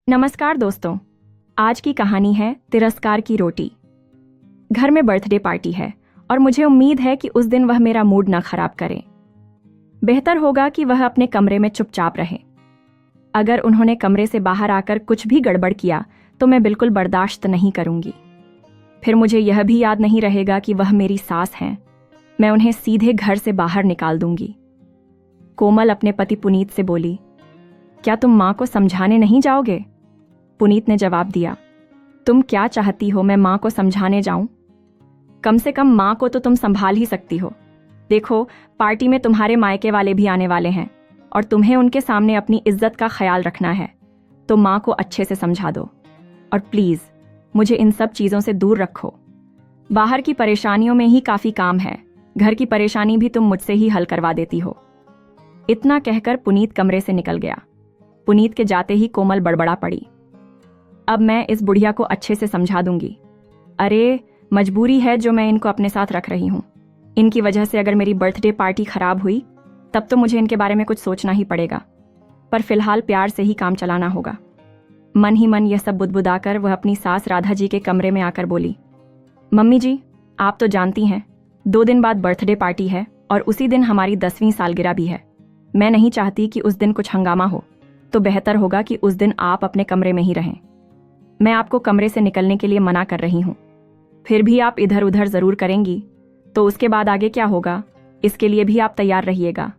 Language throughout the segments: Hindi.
नमस्कार दोस्तों। आज की कहानी है तिरस्कार की रोटी। घर में बर्थडे पार्टी है और मुझे उम्मीद है कि उस दिन वह मेरा मूड न खराब करे। बेहतर होगा कि वह अपने कमरे में चुपचाप रहे। अगर उन्होंने कमरे से बाहर आकर कुछ भी गड़बड़ किया तो मैं बिल्कुल बर्दाश्त नहीं करूंगी। फिर मुझे यह भी याद नहीं रहेगा कि वह मेरी सास हैं। मैं उन्हें सीधे घर से बाहर निकाल दूंगी। कोमल अपने पति पुनीत से बोली, क्या तुम माँ को समझाने नहीं जाओगे? पुनीत ने जवाब दिया, तुम क्या चाहती हो मैं माँ को समझाने जाऊं? कम से कम माँ को तो तुम संभाल ही सकती हो। देखो, पार्टी में तुम्हारे मायके वाले भी आने वाले हैं और तुम्हें उनके सामने अपनी इज्जत का ख्याल रखना है, तो माँ को अच्छे से समझा दो। और प्लीज मुझे इन सब चीजों से दूर रखो। बाहर की परेशानियों में ही काफी काम है, घर की परेशानी भी तुम मुझसे ही हल करवा देती हो। इतना कहकर पुनीत कमरे से निकल गया। पुनीत के जाते ही कोमल बड़बड़ा पड़ी, अब मैं इस बुढ़िया को अच्छे से समझा दूंगी। अरे मजबूरी है जो मैं इनको अपने साथ रख रही हूं। इनकी वजह से अगर मेरी बर्थडे पार्टी खराब हुई तब तो मुझे इनके बारे में कुछ सोचना ही पड़ेगा, पर फिलहाल प्यार से ही काम चलाना होगा। मन ही मन यह सब बुदबुदाकर वह अपनी सास राधा जी के कमरे में आकर बोली, मम्मी जी, आप तो जानती हैं 2 दिन बाद बर्थडे पार्टी है और उसी दिन हमारी 10वीं सालगिरह भी है। मैं नहीं चाहती कि उस दिन कुछ हंगामा हो, तो बेहतर होगा कि उस दिन आप अपने कमरे में ही रहें। मैं आपको कमरे से निकलने के लिए मना कर रही हूं। फिर भी आप इधर उधर जरूर करेंगी तो उसके बाद आगे क्या होगा, इसके लिए भी आप तैयार रहिएगा।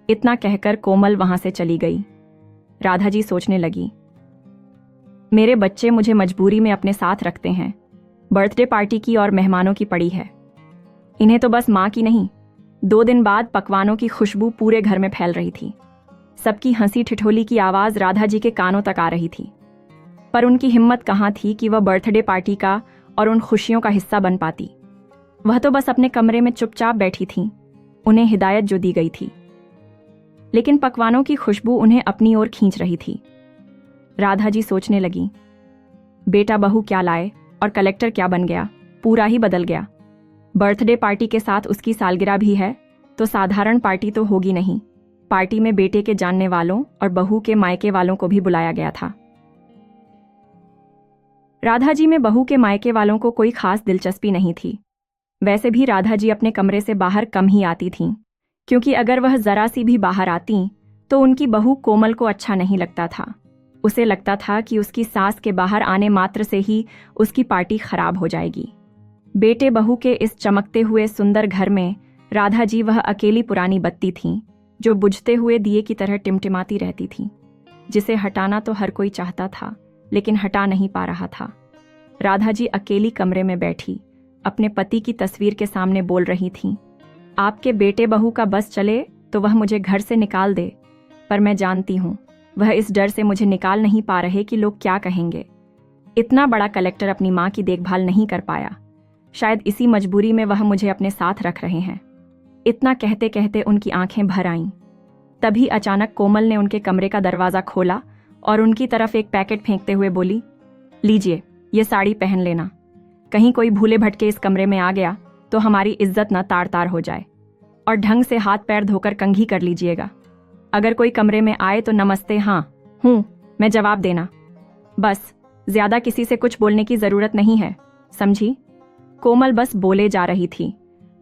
इतना कहकर कोमल वहां से चली गई। राधा जी सोचने लगी, मेरे बच्चे मुझे मजबूरी में अपने साथ रखते हैं। बर्थडे पार्टी की और मेहमानों की पड़ी है। इन्हें तो बस माँ की नहीं, 2 दिन बाद पकवानों की खुशबू पूरे घर में फैल रही थी। सबकी हंसी ठिठोली की आवाज राधा जी के कानों तक आ रही थी, पर उनकी हिम्मत कहाँ थी कि वह बर्थडे पार्टी का और उन खुशियों का हिस्सा बन पाती। वह तो बस अपने कमरे में चुपचाप बैठी थीं, उन्हें हिदायत जो दी गई थी, लेकिन पकवानों की खुशबू उन्हें अपनी ओर खींच रही थी। राधा जी सोचने लगी, बेटा बहू क्या लाए और कलेक्टर क्या बन गया, पूरा ही बदल गया। बर्थडे पार्टी के साथ उसकी सालगिरह भी है, तो साधारण पार्टी तो होगी नहीं। पार्टी में बेटे के जानने वालों और बहू के मायके वालों को भी बुलाया गया था। राधा जी में बहू के मायके वालों को कोई खास दिलचस्पी नहीं थी। वैसे भी राधा जी अपने कमरे से बाहर कम ही आती थीं, क्योंकि अगर वह जरा सी भी बाहर आती तो उनकी बहू कोमल को अच्छा नहीं लगता था। उसे लगता था कि उसकी सास के बाहर आने मात्र से ही उसकी पार्टी खराब हो जाएगी। बेटे बहू के इस चमकते हुए सुंदर घर में राधा जी वह अकेली पुरानी बत्ती थीं, जो बुझते हुए दिए की तरह टिमटिमाती रहती थी, जिसे हटाना तो हर कोई चाहता था लेकिन हटा नहीं पा रहा था। राधा जी अकेली कमरे में बैठी अपने पति की तस्वीर के सामने बोल रही थीं, आपके बेटे बहू का बस चले तो वह मुझे घर से निकाल दे, पर मैं जानती हूँ वह इस डर से मुझे निकाल नहीं पा रहे कि लोग क्या कहेंगे। इतना बड़ा कलेक्टर अपनी माँ की देखभाल नहीं कर पाया, शायद इसी मजबूरी में वह मुझे अपने साथ रख रहे हैं। इतना कहते कहते उनकी आंखें भर आईं। तभी अचानक कोमल ने उनके कमरे का दरवाजा खोला और उनकी तरफ एक पैकेट फेंकते हुए बोली, लीजिए ये साड़ी पहन लेना। कहीं कोई भूले भटके इस कमरे में आ गया तो हमारी इज्जत न तार तार हो जाए। और ढंग से हाथ पैर धोकर कंघी कर लीजिएगा। अगर कोई कमरे में आए तो नमस्ते, हाँ हूँ मैं जवाब देना। बस ज्यादा किसी से कुछ बोलने की जरूरत नहीं है, समझी? कोमल बस बोले जा रही थी,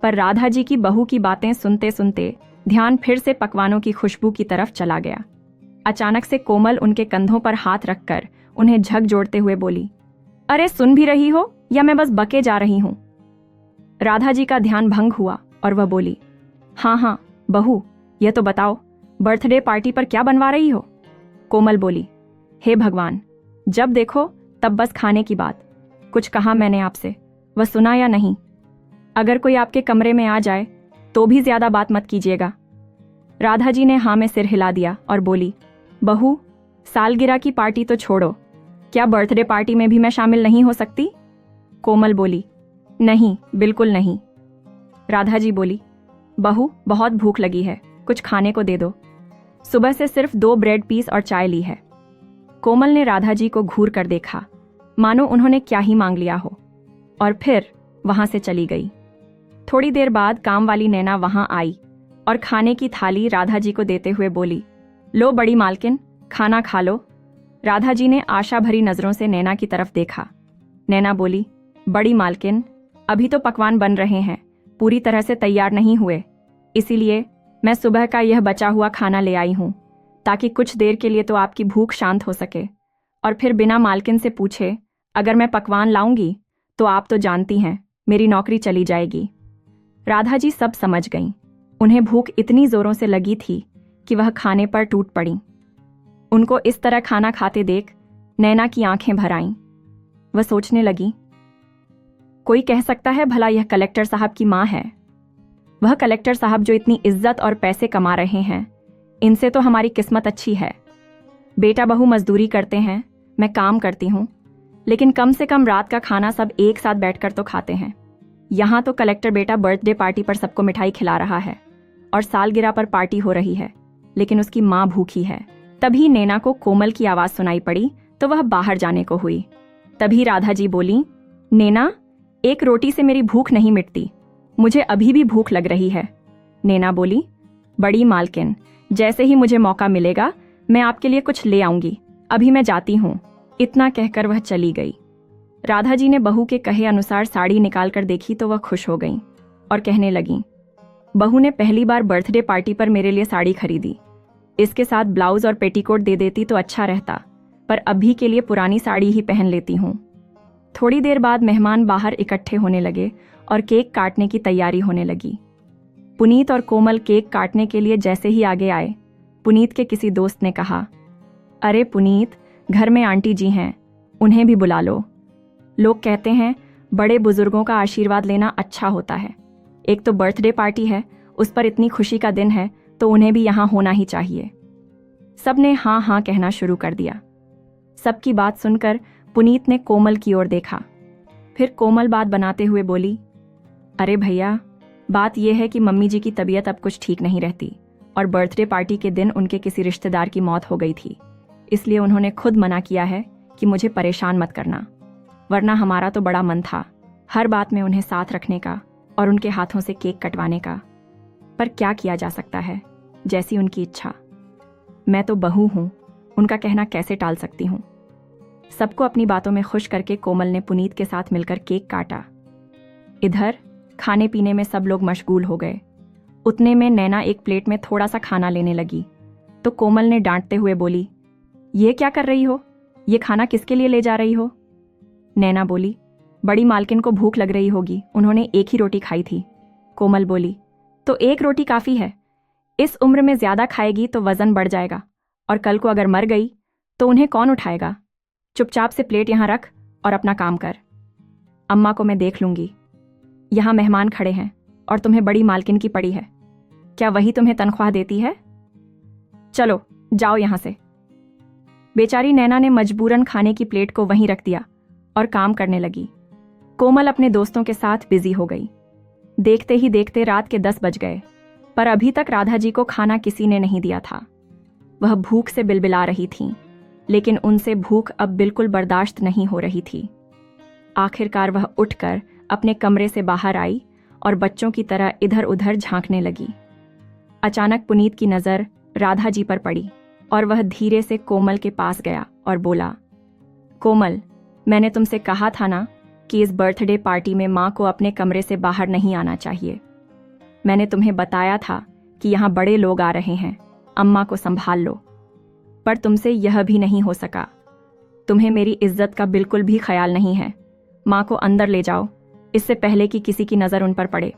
पर राधा जी की बहू की बातें सुनते सुनते ध्यान फिर से पकवानों की खुशबू की तरफ चला गया। अचानक से कोमल उनके कंधों पर हाथ रखकर उन्हें झक जोड़ते हुए बोली, अरे सुन भी रही हो या मैं बस बके जा रही हूं? राधा जी का ध्यान भंग हुआ और वह बोली, हाँ हाँ बहू, यह तो बताओ बर्थडे पार्टी पर क्या बनवा रही हो? कोमल बोली, हे भगवान, जब देखो तब बस खाने की बात। कुछ कहा मैंने आपसे, वह सुना या नहीं? अगर कोई आपके कमरे में आ जाए तो भी ज्यादा बात मत कीजिएगा। राधा जी ने हाँ में सिर हिला दिया और बोली, बहू सालगिरह की पार्टी तो छोड़ो, क्या बर्थडे पार्टी में भी मैं शामिल नहीं हो सकती? कोमल बोली, नहीं बिल्कुल नहीं। राधा जी बोली, बहू बहुत भूख लगी है, कुछ खाने को दे दो। सुबह से सिर्फ 2 ब्रेड पीस और चाय ली है। कोमल ने राधा जी को घूर कर देखा, मानो उन्होंने क्या ही मांग लिया हो, और फिर वहां से चली गई। थोड़ी देर बाद काम वाली नैना वहां आई और खाने की थाली राधा जी को देते हुए बोली, लो बड़ी मालकिन, खाना खा लो। राधा जी ने आशा भरी नजरों से नैना की तरफ देखा। नैना बोली, बड़ी मालकिन, अभी तो पकवान बन रहे हैं, पूरी तरह से तैयार नहीं हुए, इसीलिए मैं सुबह का यह बचा हुआ खाना ले आई हूं, ताकि कुछ देर के लिए तो आपकी भूख शांत हो सके। और फिर बिना मालकिन से पूछे अगर मैं पकवान लाऊंगी तो आप तो जानती हैं मेरी नौकरी चली जाएगी। राधा जी सब समझ गईं। उन्हें भूख इतनी जोरों से लगी थी कि वह खाने पर टूट पड़ी। उनको इस तरह खाना खाते देख नैना की आंखें भर आईं। वह सोचने लगी, कोई कह सकता है भला यह कलेक्टर साहब की माँ है। वह कलेक्टर साहब जो इतनी इज्जत और पैसे कमा रहे हैं, इनसे तो हमारी किस्मत अच्छी है। बेटा बहू मजदूरी करते हैं, मैं काम करती हूँ, लेकिन कम से कम रात का खाना सब एक साथ बैठकर तो खाते हैं। यहाँ तो कलेक्टर बेटा बर्थडे पार्टी पर सबको मिठाई खिला रहा है और सालगिरह पर पार्टी हो रही है, लेकिन उसकी माँ भूखी है। तभी नैना को कोमल की आवाज सुनाई पड़ी तो वह बाहर जाने को हुई। तभी राधा जी बोली, नैना, एक रोटी से मेरी भूख नहीं मिटती, मुझे अभी भी भूख लग रही है। नैना बोली, बड़ी मालकिन, जैसे ही मुझे मौका मिलेगा मैं आपके लिए कुछ ले आऊंगी, अभी मैं जाती हूँ। इतना कहकर वह चली गई। राधा जी ने बहू के कहे अनुसार साड़ी निकालकर देखी तो वह खुश हो गईं और कहने लगीं, बहू ने पहली बार बर्थडे पार्टी पर मेरे लिए साड़ी खरीदी, इसके साथ ब्लाउज और पेटीकोट दे देती तो अच्छा रहता, पर अभी के लिए पुरानी साड़ी ही पहन लेती हूँ। थोड़ी देर बाद मेहमान बाहर इकट्ठे होने लगे और केक काटने की तैयारी होने लगी। पुनीत और कोमल केक काटने के लिए जैसे ही आगे आए, पुनीत के किसी दोस्त ने कहा, अरे पुनीत, घर में आंटी जी हैं, उन्हें भी बुला लो। लोग कहते हैं बड़े बुजुर्गों का आशीर्वाद लेना अच्छा होता है। एक तो बर्थडे पार्टी है, उस पर इतनी खुशी का दिन है, तो उन्हें भी यहाँ होना ही चाहिए। सब ने हाँ हाँ कहना शुरू कर दिया। सबकी बात सुनकर पुनीत ने कोमल की ओर देखा। फिर कोमल बात बनाते हुए बोली, अरे भैया, बात यह है कि मम्मी जी की तबीयत अब कुछ ठीक नहीं रहती और बर्थडे पार्टी के दिन उनके किसी रिश्तेदार की मौत हो गई थी, इसलिए उन्होंने खुद मना किया है कि मुझे परेशान मत करना, वरना हमारा तो बड़ा मन था हर बात में उन्हें साथ रखने का और उनके हाथों से केक कटवाने का, पर क्या किया जा सकता है, जैसी उनकी इच्छा। मैं तो बहू हूँ, उनका कहना कैसे टाल सकती हूँ। सबको अपनी बातों में खुश करके कोमल ने पुनीत के साथ मिलकर केक काटा। इधर खाने पीने में सब लोग मशगूल हो गए। उतने में नैना एक प्लेट में थोड़ा सा खाना लेने लगी तो कोमल ने डांटते हुए बोली, ये क्या कर रही हो, ये खाना किसके लिए ले जा रही हो। नैना बोली, बड़ी मालकिन को भूख लग रही होगी, उन्होंने एक ही रोटी खाई थी। कोमल बोली, तो एक रोटी काफ़ी है, इस उम्र में ज़्यादा खाएगी तो वज़न बढ़ जाएगा और कल को अगर मर गई तो उन्हें कौन उठाएगा। चुपचाप से प्लेट यहाँ रख और अपना काम कर। अम्मा को मैं देख लूँगी। यहाँ मेहमान खड़े हैं और तुम्हें बड़ी मालकिन की पड़ी है, क्या वही तुम्हें तनख्वाह देती है? चलो जाओ यहाँ से। बेचारी नैना ने मजबूरन खाने की प्लेट को वहीं रख दिया और काम करने लगी। कोमल अपने दोस्तों के साथ बिजी हो गई। देखते ही देखते रात के 10 बज गए, पर अभी तक राधा जी को खाना किसी ने नहीं दिया था। वह भूख से बिलबिला रही थीं, लेकिन उनसे भूख अब बिल्कुल बर्दाश्त नहीं हो रही थी। आखिरकार वह उठकर अपने कमरे से बाहर आई और बच्चों की तरह इधर उधर झांकने लगी। अचानक पुनीत की नज़र राधा जी पर पड़ी और वह धीरे से कोमल के पास गया और बोला, कोमल, मैंने तुमसे कहा था ना कि इस बर्थडे पार्टी में माँ को अपने कमरे से बाहर नहीं आना चाहिए। मैंने तुम्हें बताया था कि यहाँ बड़े लोग आ रहे हैं, अम्मा को संभाल लो, पर तुमसे यह भी नहीं हो सका। तुम्हें मेरी इज्जत का बिल्कुल भी ख्याल नहीं है। माँ को अंदर ले जाओ, इससे पहले कि किसी की नज़र उन पर पड़े।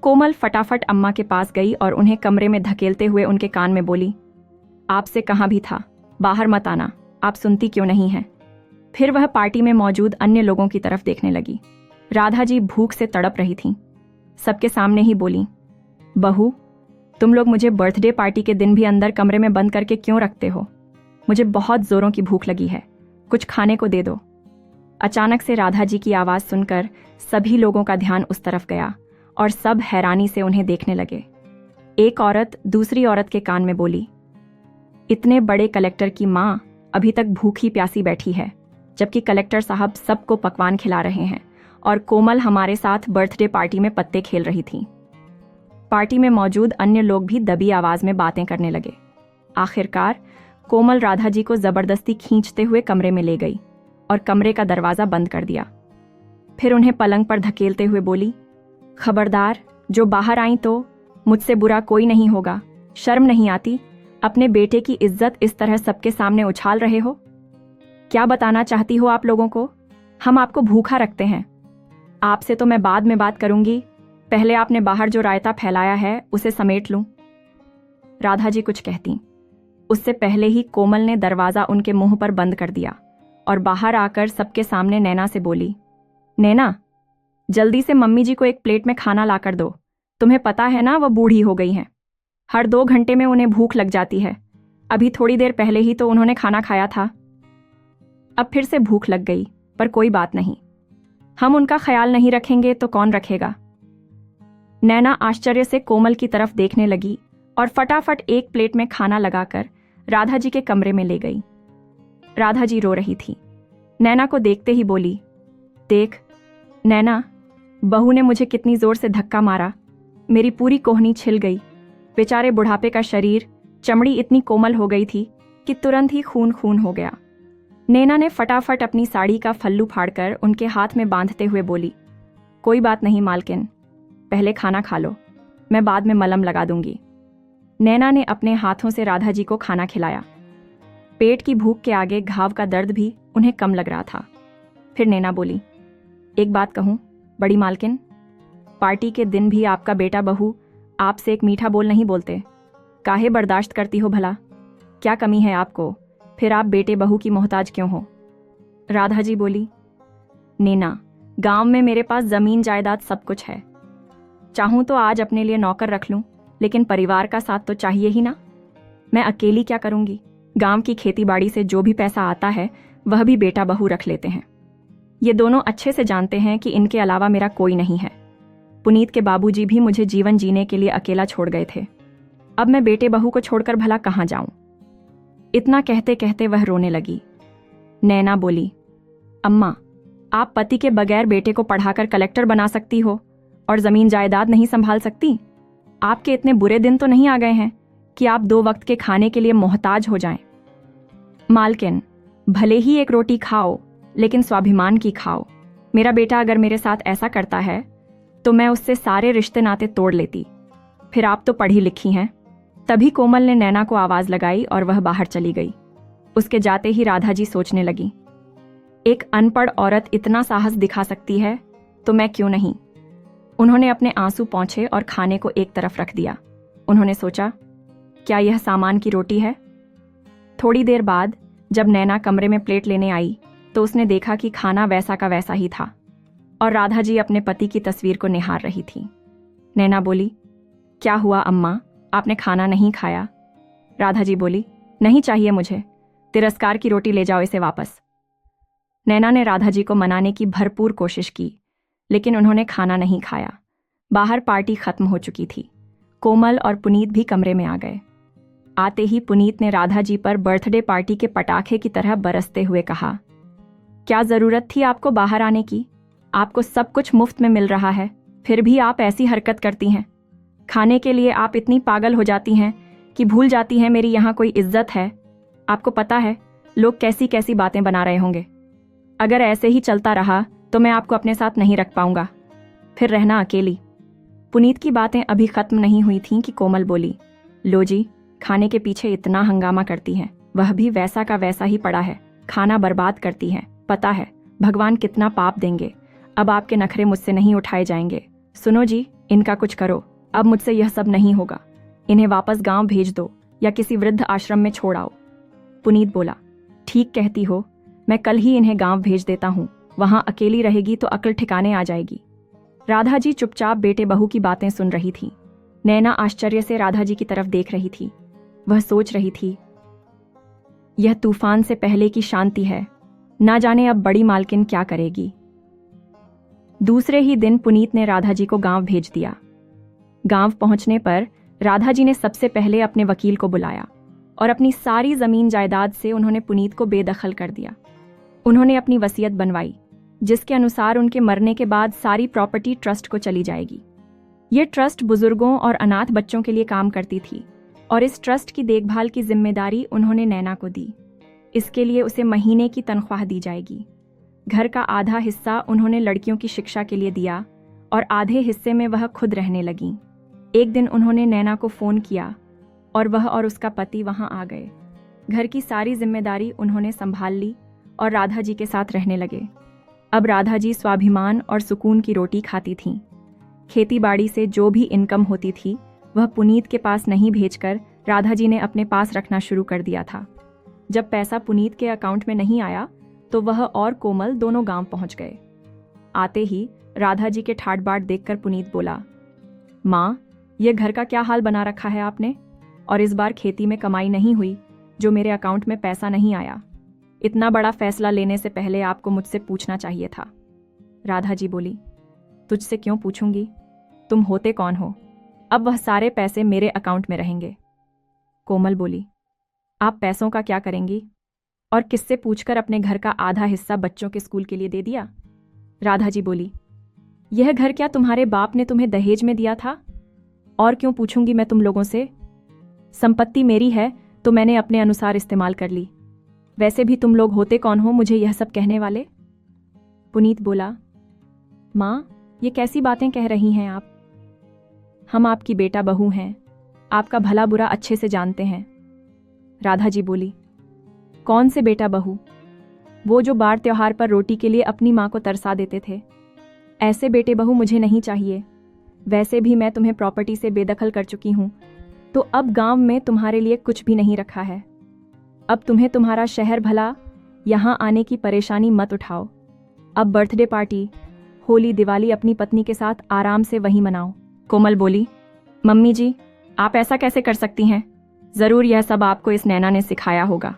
कोमल फटाफट अम्मा के पास गई और उन्हें कमरे में धकेलते हुए उनके कान में बोली, आपसे कहाँ भी था, बाहर मत आना, आप सुनती क्यों नहीं हैं। फिर वह पार्टी में मौजूद अन्य लोगों की तरफ देखने लगी। राधा जी भूख से तड़प रही थीं। सबके सामने ही बोली, बहू, तुम लोग मुझे बर्थडे पार्टी के दिन भी अंदर कमरे में बंद करके क्यों रखते हो? मुझे बहुत जोरों की भूख लगी है, कुछ खाने को दे दो। अचानक से राधा जी की आवाज़ सुनकर सभी लोगों का ध्यान उस तरफ गया और सब हैरानी से उन्हें देखने लगे। एक औरत दूसरी औरत के कान में बोली, इतने बड़े कलेक्टर की माँ अभी तक भूखी प्यासी बैठी है, जबकि कलेक्टर साहब सबको पकवान खिला रहे हैं और कोमल हमारे साथ बर्थडे पार्टी में पत्ते खेल रही थी। पार्टी में मौजूद अन्य लोग भी दबी आवाज में बातें करने लगे। आखिरकार कोमल राधा जी को जबरदस्ती खींचते हुए कमरे में ले गई और कमरे का दरवाजा बंद कर दिया। फिर उन्हें पलंग पर धकेलते हुए बोली, खबरदार, जो बाहर आई तो मुझसे बुरा कोई नहीं होगा। शर्म नहीं आती? अपने बेटे की इज्जत इस तरह सबके सामने उछाल रहे हो। क्या बताना चाहती हो आप लोगों को? हम आपको भूखा रखते हैं। आपसे तो मैं बाद में बात करूंगी, पहले आपने बाहर जो रायता फैलाया है उसे समेट लूं। राधा जी कुछ कहती, उससे पहले ही कोमल ने दरवाजा उनके मुंह पर बंद कर दिया और बाहर आकर सबके सामने नैना से बोली, नैना, जल्दी से मम्मी जी को एक प्लेट में खाना लाकर दो। तुम्हें पता है ना, वह बूढ़ी हो गई हैं। हर 2 घंटे में उन्हें भूख लग जाती है। अभी थोड़ी देर पहले ही तो उन्होंने खाना खाया था। अब फिर से भूख लग गई, पर कोई बात नहीं, हम उनका ख्याल नहीं रखेंगे तो कौन रखेगा। नैना आश्चर्य से कोमल की तरफ देखने लगी और फटाफट एक प्लेट में खाना लगाकर राधा जी के कमरे में ले गई। राधा जी रो रही थी। नैना को देखते ही बोली, देख नैना, बहू ने मुझे कितनी जोर से धक्का मारा, मेरी पूरी कोहनी छिल गई। बेचारे बुढ़ापे का शरीर, चमड़ी इतनी कोमल हो गई थी कि तुरंत ही खून खून हो गया। नैना ने फटाफट अपनी साड़ी का फल्लू फाड़कर उनके हाथ में बांधते हुए बोली, कोई बात नहीं मालकिन, पहले खाना खा लो, मैं बाद में मलहम लगा दूंगी। नैना ने अपने हाथों से राधा जी को खाना खिलाया। पेट की भूख के आगे घाव का दर्द भी उन्हें कम लग रहा था। फिर नैना बोली, एक बात कहूं बड़ी मालकिन, पार्टी के दिन भी आपका बेटा बहू आपसे एक मीठा बोल नहीं बोलते। काहे बर्दाश्त करती हो भला? क्या कमी है आपको? फिर आप बेटे बहू की मोहताज क्यों हो? राधा जी बोली, नैना, गांव में मेरे पास जमीन जायदाद सब कुछ है। चाहूं तो आज अपने लिए नौकर रख लूं, लेकिन परिवार का साथ तो चाहिए ही ना। मैं अकेली क्या करूंगी? गांव की खेती बाड़ी से जो भी पैसा आता है वह भी बेटा बहू रख लेते हैं। ये दोनों अच्छे से जानते हैं कि इनके अलावा मेरा कोई नहीं है। पुनीत के बाबूजी भी मुझे जीवन जीने के लिए अकेला छोड़ गए थे। अब मैं बेटे बहू को छोड़कर भला कहाँ जाऊं? इतना कहते कहते वह रोने लगी। नैना बोली, अम्मा, आप पति के बगैर बेटे को पढ़ाकर कलेक्टर बना सकती हो और जमीन जायदाद नहीं संभाल सकती? आपके इतने बुरे दिन तो नहीं आ गए हैं कि आप 2 वक्त के खाने के लिए मोहताज हो जाएं। मालकिन, भले ही एक रोटी खाओ, लेकिन स्वाभिमान की खाओ। मेरा बेटा अगर मेरे साथ ऐसा करता है तो मैं उससे सारे रिश्ते नाते तोड़ लेती। फिर आप तो पढ़ी लिखी हैं। तभी कोमल ने नैना को आवाज लगाई और वह बाहर चली गई। उसके जाते ही राधा जी सोचने लगी, एक अनपढ़ औरत इतना साहस दिखा सकती है तो मैं क्यों नहीं। उन्होंने अपने आंसू पोंछे और खाने को एक तरफ रख दिया। उन्होंने सोचा, क्या यह सामान की रोटी है? थोड़ी देर बाद जब नैना कमरे में प्लेट लेने आई तो उसने देखा कि खाना वैसा का वैसा ही था और राधा जी अपने पति की तस्वीर को निहार रही थी। नैना बोली, क्या हुआ अम्मा, आपने खाना नहीं खाया? राधा जी बोली, नहीं चाहिए मुझे, तिरस्कार की रोटी ले जाओ इसे वापस। नैना ने राधा जी को मनाने की भरपूर कोशिश की, लेकिन उन्होंने खाना नहीं खाया। बाहर पार्टी खत्म हो चुकी थी। कोमल और पुनीत भी कमरे में आ गए। आते ही पुनीत ने राधा जी पर बर्थडे पार्टी के पटाखे की तरह बरसते हुए कहा, क्या जरूरत थी आपको बाहर आने की? आपको सब कुछ मुफ्त में मिल रहा है, फिर भी आप ऐसी हरकत करती हैं। खाने के लिए आप इतनी पागल हो जाती हैं कि भूल जाती हैं मेरी यहाँ कोई इज्जत है। आपको पता है लोग कैसी कैसी बातें बना रहे होंगे। अगर ऐसे ही चलता रहा तो मैं आपको अपने साथ नहीं रख पाऊंगा, फिर रहना अकेली। पुनीत की बातें अभी खत्म नहीं हुई थीं कि कोमल बोली, लो जी, खाने के पीछे इतना हंगामा करती हैं, वह भी वैसा का वैसा ही पड़ा है। खाना बर्बाद करती हैं, पता है भगवान कितना पाप देंगे। अब आपके नखरे मुझसे नहीं उठाए जाएंगे। सुनो जी, इनका कुछ करो। अब मुझसे यह सब नहीं होगा। इन्हें वापस गांव भेज दो या किसी वृद्ध आश्रम में छोड़ आओ। पुनीत बोला, ठीक कहती हो, मैं कल ही इन्हें गांव भेज देता हूँ। वहां अकेली रहेगी तो अकल ठिकाने आ जाएगी। राधा जी चुपचाप बेटे बहू की बातें सुन रही थी। नैना आश्चर्य से राधा जी की तरफ देख रही थी। वह सोच रही थी, यह तूफान से पहले की शांति है, ना जाने अब बड़ी मालकिन क्या करेगी। दूसरे ही दिन पुनीत ने राधा जी को गांव भेज दिया। गांव पहुंचने पर राधा जी ने सबसे पहले अपने वकील को बुलाया और अपनी सारी जमीन जायदाद से उन्होंने पुनीत को बेदखल कर दिया। उन्होंने अपनी वसीयत बनवाई, जिसके अनुसार उनके मरने के बाद सारी प्रॉपर्टी ट्रस्ट को चली जाएगी। ये ट्रस्ट बुजुर्गों और अनाथ बच्चों के लिए काम करती थी। और इस ट्रस्ट की देखभाल की जिम्मेदारी उन्होंने नैना को दी। इसके लिए उसे महीने की तनख्वाह दी जाएगी। घर का आधा हिस्सा उन्होंने लड़कियों की शिक्षा के लिए दिया और आधे हिस्से में वह खुद रहने लगी। एक दिन उन्होंने नैना को फ़ोन किया और वह और उसका पति वहां आ गए। घर की सारी जिम्मेदारी उन्होंने संभाल ली और राधा जी के साथ रहने लगे। अब राधा जी स्वाभिमान और सुकून की रोटी खाती थीं। खेती बाड़ी से जो भी इनकम होती थी वह पुनीत के पास नहीं भेजकर राधा जी ने अपने पास रखना शुरू कर दिया था। जब पैसा पुनीत के अकाउंट में नहीं आया तो वह और कोमल दोनों गांव पहुंच गए। आते ही राधा जी के ठाट बाट देखकर पुनीत बोला, माँ, यह घर का क्या हाल बना रखा है आपने? और इस बार खेती में कमाई नहीं हुई, जो मेरे अकाउंट में पैसा नहीं आया। इतना बड़ा फैसला लेने से पहले आपको मुझसे पूछना चाहिए था। राधा जी बोली, तुझसे क्यों पूछूंगी? तुम होते कौन हो? अब वह सारे पैसे मेरे अकाउंट में रहेंगे। कोमल बोली, आप पैसों का क्या करेंगी? और किससे पूछकर अपने घर का आधा हिस्सा बच्चों के स्कूल के लिए दे दिया? राधा जी बोली, यह घर क्या तुम्हारे बाप ने तुम्हें दहेज में दिया था? और क्यों पूछूंगी मैं तुम लोगों से? संपत्ति मेरी है तो मैंने अपने अनुसार इस्तेमाल कर ली। वैसे भी तुम लोग होते कौन हो मुझे यह सब कहने वाले? पुनीत बोला, माँ, ये कैसी बातें कह रही हैं आप? हम आपकी बेटा बहू हैं, आपका भला बुरा अच्छे से जानते हैं। राधा जी बोली, कौन से बेटा बहू? वो जो बार त्योहार पर रोटी के लिए अपनी माँ को तरसा देते थे। ऐसे बेटे बहू मुझे नहीं चाहिए। वैसे भी मैं तुम्हें प्रॉपर्टी से बेदखल कर चुकी हूँ, तो अब गांव में तुम्हारे लिए कुछ भी नहीं रखा है। अब तुम्हें तुम्हारा शहर भला, यहाँ आने की परेशानी मत उठाओ। अब बर्थडे पार्टी, होली, दिवाली अपनी पत्नी के साथ आराम से वहीं मनाओ। कोमल बोली, मम्मी जी, आप ऐसा कैसे कर सकती हैं? जरूर यह सब आपको इस नैना ने सिखाया होगा।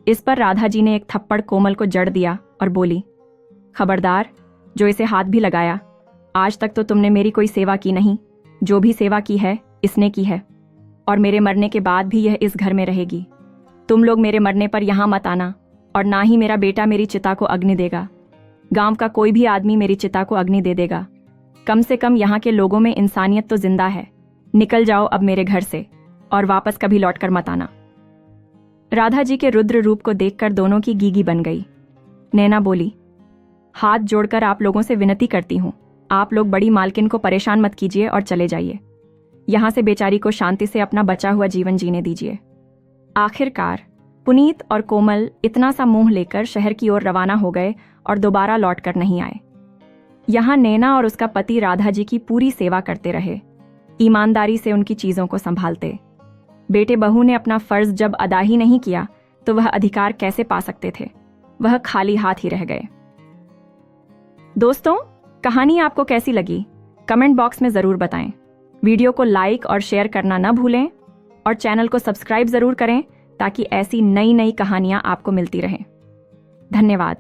इस पर राधा जी ने एक थप्पड़ कोमल को जड़ दिया और बोली, खबरदार, जो इसे हाथ भी लगाया। आज तक तो तुमने मेरी कोई सेवा की नहीं। जो भी सेवा की है इसने की है, और मेरे मरने के बाद भी यह इस घर में रहेगी। तुम लोग मेरे मरने पर यहाँ मत आना, और ना ही मेरा बेटा मेरी चिता को अग्नि देगा। गांव का कोई भी आदमी मेरी चिता को अग्नि दे देगा। कम से कम यहाँ के लोगों में इंसानियत तो जिंदा है। निकल जाओ अब मेरे घर से, और वापस कभी लौट कर मत आना। राधा जी के रुद्र रूप को देखकर दोनों की गीगी बन गई। नैना बोली, हाथ जोड़कर आप लोगों से विनती करती हूँ, आप लोग बड़ी मालकिन को परेशान मत कीजिए और चले जाइए। यहाँ से बेचारी को शांति से अपना बचा हुआ जीवन जीने दीजिए। आखिरकार पुनीत और कोमल इतना सा मुंह लेकर शहर की ओर रवाना हो गए और दोबारा लौटकर नहीं आए। यहाँ नैना और उसका पति राधा जी की पूरी सेवा करते रहे, ईमानदारी से उनकी चीजों को संभालते। बेटे बहू ने अपना फर्ज जब अदा ही नहीं किया तो वह अधिकार कैसे पा सकते थे? वह खाली हाथ ही रह गए। दोस्तों, कहानी आपको कैसी लगी? कमेंट बॉक्स में जरूर बताएं। वीडियो को लाइक और शेयर करना न भूलें, और चैनल को सब्सक्राइब जरूर करें ताकि ऐसी नई नई कहानियां आपको मिलती रहें। धन्यवाद।